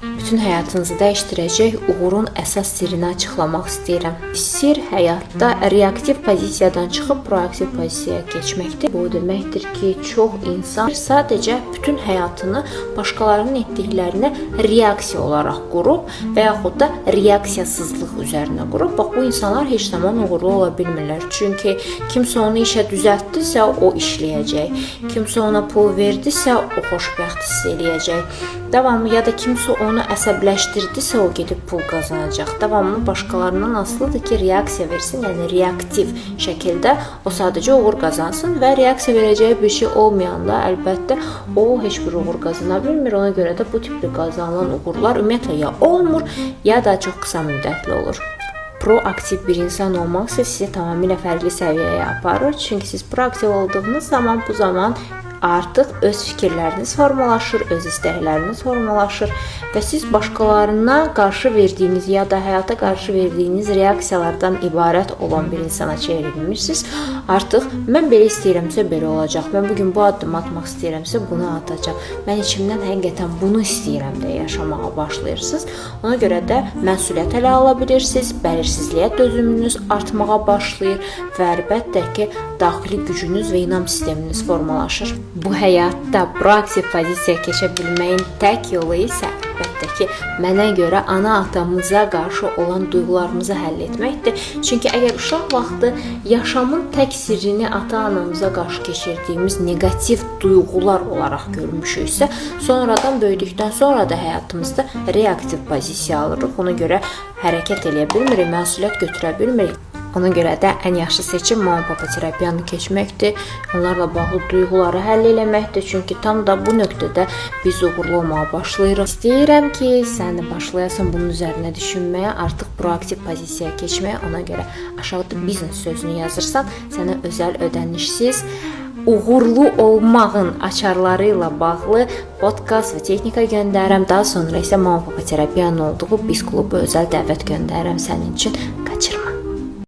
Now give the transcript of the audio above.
bütün həyatınızı dəyişdirəcək uğurun əsas sirrini açıqlamaq istəyirəm. Sir həyatda reaktiv pozisiyadan çıxıb proaktiv pozisiyaya keçməkdir. Bu deməkdir ki, çox insan sadəcə bütün həyatını başqalarının etdiklərinə reaksiya olaraq qurub və yaxud da reaksiyasızlıq üzərinə qurub. Bax, bu insanlar heç zaman uğurlu ola bilmirlər. Çünki kimsə onu işə düzəltdisə, o işləyəcək. Kimsə ona pul verdisə, o xoşbəxt hiss eləyəcək. Davamlı ya da kimsə onu əsəbləşdirdisə, o gedib pul qazanacaq. Davamlı başqalarından asılıdır ki, reaksiya versin, yəni reaktiv şəkildə o sadəcə uğur qazansın və reaksiya verəcəyi bir şey olmayanda əlbəttə o heç bir uğur qazana bilmir. Ona görə də bu tipli qazanılan uğurlar ümumiyyətlə ya olmur, ya da çox qısa müddətli olur. Proaktiv bir insan olmaq isə sizi tamamilə fərqli səviyyəyə aparır. Çünki siz proaktiv olduğunuz zaman bu zaman artıq öz fikirləriniz formalaşır, öz istəkləriniz formalaşır və siz başqalarına qarşı verdiyiniz ya da həyata qarşı verdiyiniz reaksiyalardan ibarət olan bir insana çevrilmirsiniz. Artıq mən belə istəyirəmsə belə olacaq. Mən bugün bu addımı atmaq istəyirəmsə bunu atacağam. Mən içimdən həqiqətən bunu istəyirəm deyə yaşamağa başlayırsınız. Ona görə də məsuliyyət ələ ala bilirsiniz, bəlirsizliyə dözümünüz artmağa başlayır və əlbəttə ki, daxili gücünüz və inam sisteminiz formalaşır. Bu həyatda proaktiv pozisiyaya keçə bilməyin tək yolu isə əlbəttə ki, mənə görə ana-atamıza qarşı olan duyğularımızı həll etməkdir. Çünki əgər uşaq vaxtı yaşamın tək sirrini ata-anamıza qarşı keçirdiyimiz neqativ duyğular olaraq görmüşüksə, sonradan böyüdükdən sonra da həyatımızda reaktiv pozisiya alırıq. Ona görə hərəkət eləyə bilmirik, məsuliyyət götürə bilmirik. Ona görə də ən yaxşı seçim mama-papa terapiyanı keçməkdir. Onlarla bağlı duyğuları həll eləməkdir. Çünki tam da bu nöqtədə biz uğurlu olmağa başlayırıq. İstəyirəm ki, sən də başlayasan bunun üzərinə düşünməyə, artıq proaktiv pozisiyaya keçməyə. Ona görə aşağıda biznes sözünü yazırsan, sənə özəl ödənişsiz uğurlu olmağın açarları ilə bağlı podkast və texnika göndərirəm. Daha sonra isə mama-papa terapiyanın olduğu biz klubu özəl dəvət göndərirəm sənin üçün. Qaçırma.